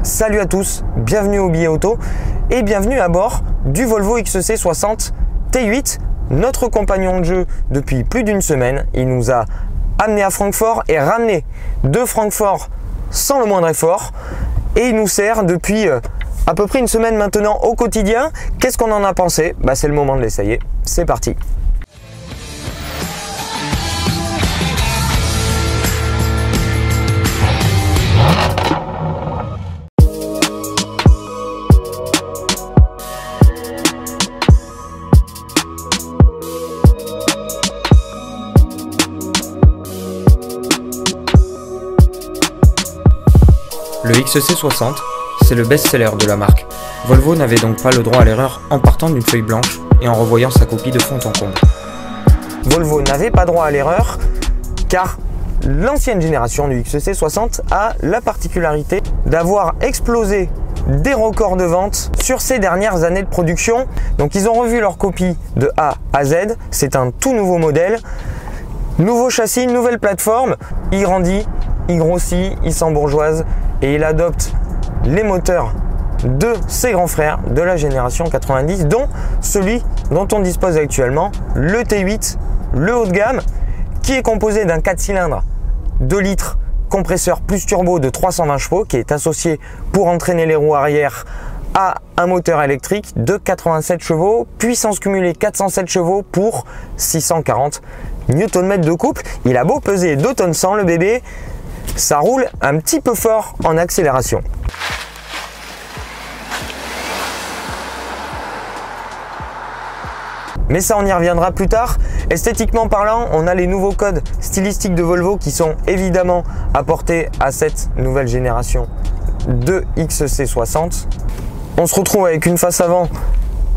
Salut à tous, bienvenue au Billet Auto et bienvenue à bord du Volvo XC60 T8, notre compagnon de jeu depuis plus d'une semaine. Il nous a amené à Francfort et ramené de Francfort sans le moindre effort et il nous sert depuis à peu près une semaine maintenant au quotidien. Qu'est-ce qu'on en a pensé? C'est le moment de l'essayer, c'est parti. Le XC60, c'est le best-seller de la marque. Volvo n'avait donc pas le droit à l'erreur en partant d'une feuille blanche et en revoyant sa copie de fond en comble. Volvo n'avait pas droit à l'erreur car l'ancienne génération du XC60 a la particularité d'avoir explosé des records de vente sur ces dernières années de production. Donc ils ont revu leur copie de A à Z, c'est un tout nouveau modèle, nouveau châssis, nouvelle plateforme, il grandit, il grossit, il s'embourgeoise et il adopte les moteurs de ses grands frères de la génération 90, dont celui dont on dispose actuellement, le T8, le haut de gamme, qui est composé d'un 4 cylindres 2 litres compresseur plus turbo de 320 chevaux, qui est associé pour entraîner les roues arrière à un moteur électrique de 87 chevaux, puissance cumulée 407 chevaux pour 640 Nm de couple. Il a beau peser 2 tonnes 100 le bébé, ça roule un petit peu fort en accélération. Mais ça, on y reviendra plus tard. Esthétiquement parlant, on a les nouveaux codes stylistiques de Volvo qui sont évidemment apportés à cette nouvelle génération de XC60. On se retrouve avec une face avant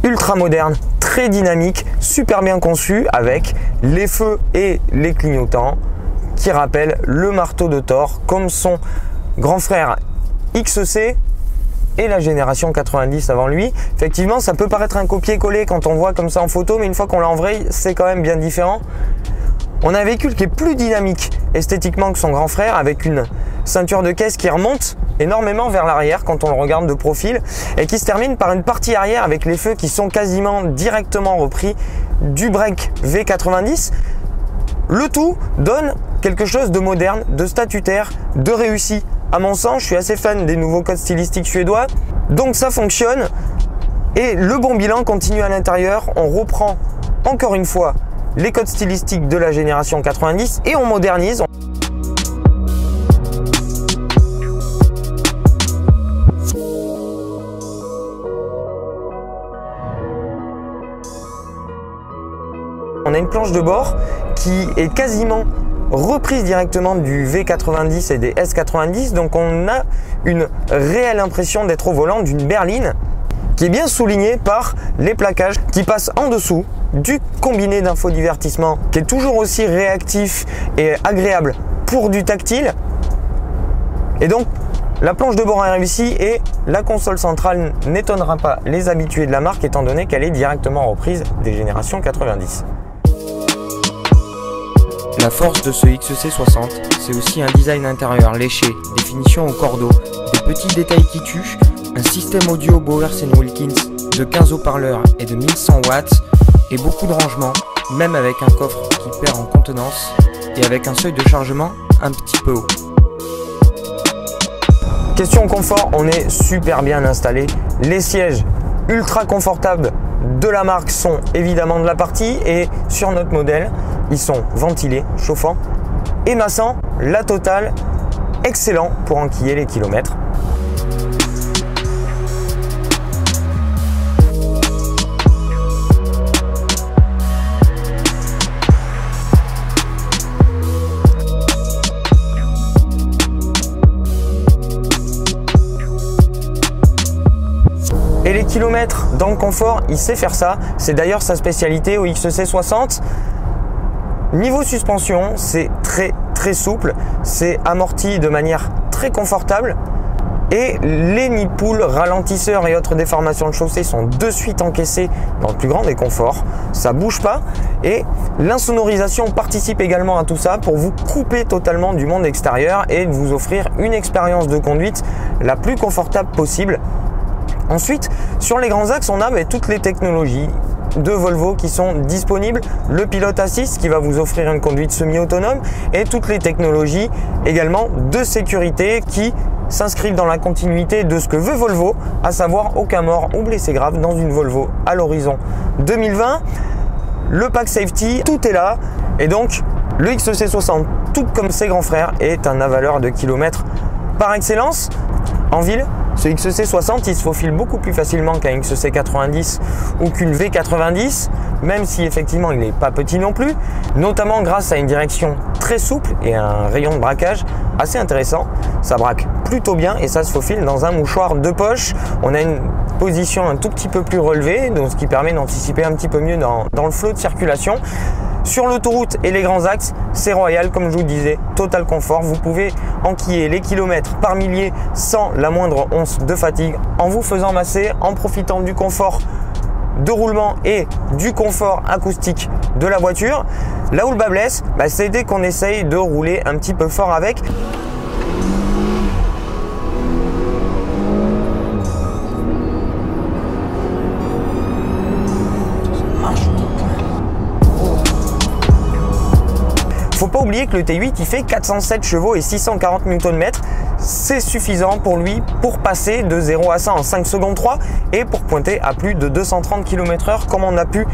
ultra moderne, très dynamique, super bien conçue, avec les feux et les clignotants qui rappellent le marteau de Thor comme son grand frère XC et la génération 90 avant lui. Effectivement, ça peut paraître un copier-coller quand on voit comme ça en photo, mais une fois qu'on l'a en vrai, c'est quand même bien différent. On a un véhicule qui est plus dynamique esthétiquement que son grand frère, avec une ceinture de caisse qui remonte énormément vers l'arrière quand on le regarde de profil et qui se termine par une partie arrière avec les feux qui sont quasiment directement repris du break V90. Le tout donne quelque chose de moderne, de statutaire, de réussi. À mon sens, je suis assez fan des nouveaux codes stylistiques suédois, donc ça fonctionne. Et le bon bilan continue à l'intérieur. On reprend encore une fois les codes stylistiques de la génération 90 et on modernise. On a une planche de bord qui est quasiment reprise directement du V90 et des S90, donc on a une réelle impression d'être au volant d'une berline qui est bien soulignée par les plaquages qui passent en dessous du combiné d'infodivertissement qui est toujours aussi réactif et agréable pour du tactile. Et donc la planche de bord est réussie et la console centrale n'étonnera pas les habitués de la marque étant donné qu'elle est directement reprise des générations 90. La force de ce XC60, c'est aussi un design intérieur léché, des finitions au cordeau, des petits détails qui tuent, un système audio Bowers & Wilkins de 15 haut-parleurs et de 1100 watts, et beaucoup de rangements, même avec un coffre qui perd en contenance, et avec un seuil de chargement un petit peu haut. Question confort, on est super bien installé. Les sièges ultra confortables de la marque sont évidemment de la partie et sur notre modèle, ils sont ventilés, chauffants et massants, la totale, excellent pour enquiller les kilomètres. Et les kilomètres dans le confort, il sait faire ça. C'est d'ailleurs sa spécialité au XC60. Niveau suspension, c'est très souple, c'est amorti de manière très confortable Et les nids de poule, ralentisseurs et autres déformations de chaussée sont de suite encaissés dans le plus grand des conforts. Ça bouge pas. Et l'insonorisation participe également à tout ça pour vous couper totalement du monde extérieur et vous offrir une expérience de conduite la plus confortable possible. Ensuite, sur les grands axes, on a toutes les technologies de Volvo qui sont disponibles, le pilote assist qui va vous offrir une conduite semi-autonome et toutes les technologies également de sécurité qui s'inscrivent dans la continuité de ce que veut Volvo, à savoir aucun mort ou blessé grave dans une Volvo à l'horizon 2020. Le pack safety, tout est là et donc le XC60, tout comme ses grands frères, est un avaleur de kilomètres par excellence. En ville, ce XC60 il se faufile beaucoup plus facilement qu'un XC90 ou qu'une V90, même si effectivement il n'est pas petit non plus, notamment grâce à une direction très souple et un rayon de braquage assez intéressant. Ça braque plutôt bien et ça se faufile dans un mouchoir de poche. On a une position un tout petit peu plus relevée, donc ce qui permet d'anticiper un petit peu mieux dans le flot de circulation. Sur l'autoroute et les grands axes, c'est royal, comme je vous disais, total confort. Vous pouvez enquiller les kilomètres par milliers sans la moindre once de fatigue en vous faisant masser, en profitant du confort de roulement et du confort acoustique de la voiture. Là où le bas blesse, c'est dès qu'on essaye de rouler un petit peu fort avec. Faut pas oublier que le T8 il fait 407 chevaux et 640 Nm. C'est suffisant pour lui pour passer de 0 à 100 en 5 secondes 3 et pour pointer à plus de 230 km/h comme on a pu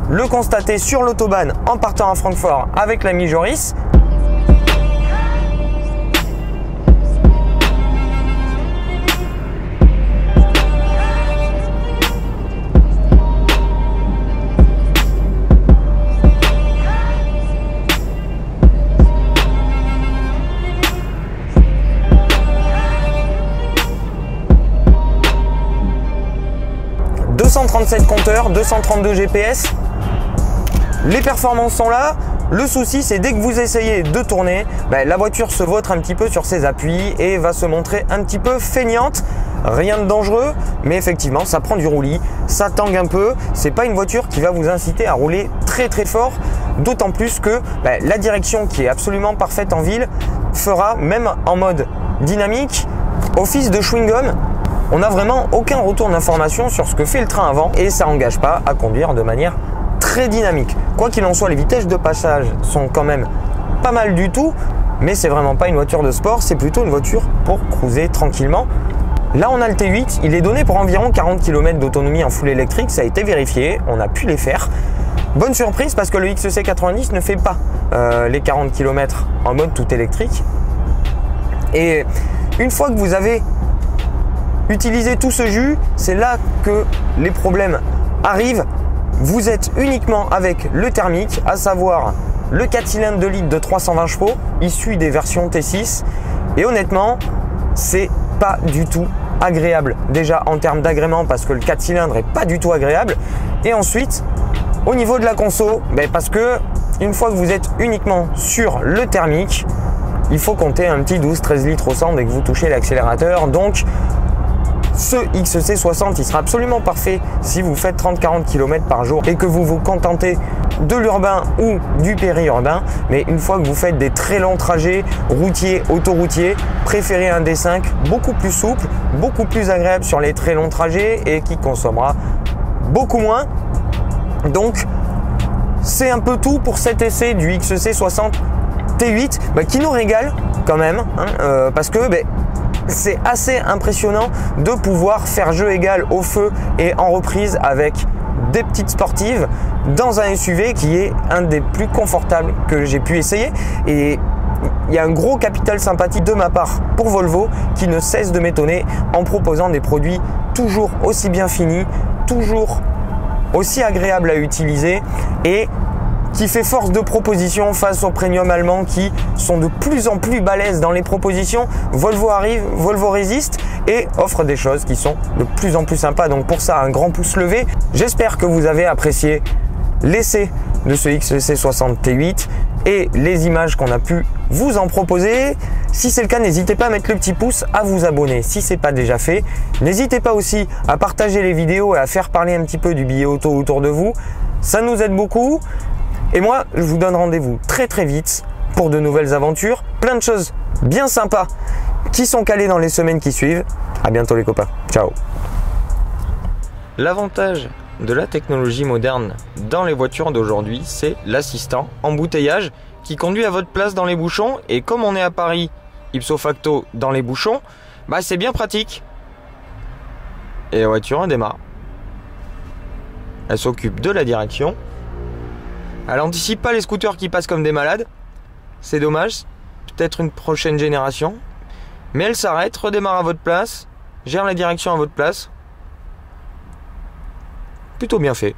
le constater sur l'autobahn en partant à Francfort avec l'ami Joris. « 237 compteurs, 232 GPS, les performances sont là. Le souci, c'est dès que vous essayez de tourner, la voiture se vautre un petit peu sur ses appuis et va se montrer un petit peu feignante. Rien de dangereux, mais effectivement, ça prend du roulis, ça tangue un peu. C'est pas une voiture qui va vous inciter à rouler très très fort, d'autant plus que la direction qui est absolument parfaite en ville fera, même en mode dynamique, office de chewing-gum. On n'a vraiment aucun retour d'information sur ce que fait le train avant et ça n'engage pas à conduire de manière très dynamique. Quoi qu'il en soit, les vitesses de passage sont quand même pas mal du tout, mais c'est vraiment pas une voiture de sport, c'est plutôt une voiture pour cruiser tranquillement. Là, on a le T8, il est donné pour environ 40 km d'autonomie en full électrique, ça a été vérifié, on a pu les faire. Bonne surprise parce que le XC90 ne fait pas les 40 km en mode tout électrique. Et une fois que vous avez utilisez tout ce jus, c'est là que les problèmes arrivent. Vous êtes uniquement avec le thermique, à savoir le 4 cylindres de litre de 320 chevaux, issu des versions T6. Et honnêtement, c'est pas du tout agréable. Déjà en termes d'agrément, parce que le 4 cylindres est pas du tout agréable. Et ensuite, au niveau de la conso, parce que une fois que vous êtes uniquement sur le thermique, il faut compter un petit 12-13 litres au 100 dès que vous touchez l'accélérateur. Donc, ce XC60 il sera absolument parfait si vous faites 30-40 km par jour et que vous vous contentez de l'urbain ou du périurbain. Mais une fois que vous faites des très longs trajets routiers, autoroutiers, préférez un D5 beaucoup plus souple, beaucoup plus agréable sur les très longs trajets et qui consommera beaucoup moins. Donc c'est un peu tout pour cet essai du XC60 T8 qui nous régale quand même parce que c'est assez impressionnant de pouvoir faire jeu égal au feu et en reprise avec des petites sportives dans un SUV qui est un des plus confortables que j'ai pu essayer. Et il y a un gros capital sympathie de ma part pour Volvo qui ne cesse de m'étonner en proposant des produits toujours aussi bien finis, toujours aussi agréables à utiliser et qui fait force de proposition face aux premium allemands qui sont de plus en plus balèzes dans les propositions. Volvo arrive, Volvo résiste et offre des choses qui sont de plus en plus sympas. Donc pour ça, un grand pouce levé. J'espère que vous avez apprécié l'essai de ce XC60 T8 et les images qu'on a pu vous en proposer. Si c'est le cas, n'hésitez pas à mettre le petit pouce, à vous abonner si ce n'est pas déjà fait. N'hésitez pas aussi à partager les vidéos et à faire parler un petit peu du billet auto autour de vous. Ça nous aide beaucoup. Et moi, je vous donne rendez-vous très très vite pour de nouvelles aventures. Plein de choses bien sympas qui sont calées dans les semaines qui suivent. À bientôt les copains. Ciao. L'avantage de la technologie moderne dans les voitures d'aujourd'hui, c'est l'assistant embouteillage qui conduit à votre place dans les bouchons. Et comme on est à Paris, ipso facto dans les bouchons, bah c'est bien pratique. Et la voiture elle démarre. Elle s'occupe de la direction. Elle anticipe pas les scooters qui passent comme des malades. C'est dommage. Peut-être une prochaine génération. Mais elle s'arrête, redémarre à votre place, gère la direction à votre place. Plutôt bien fait.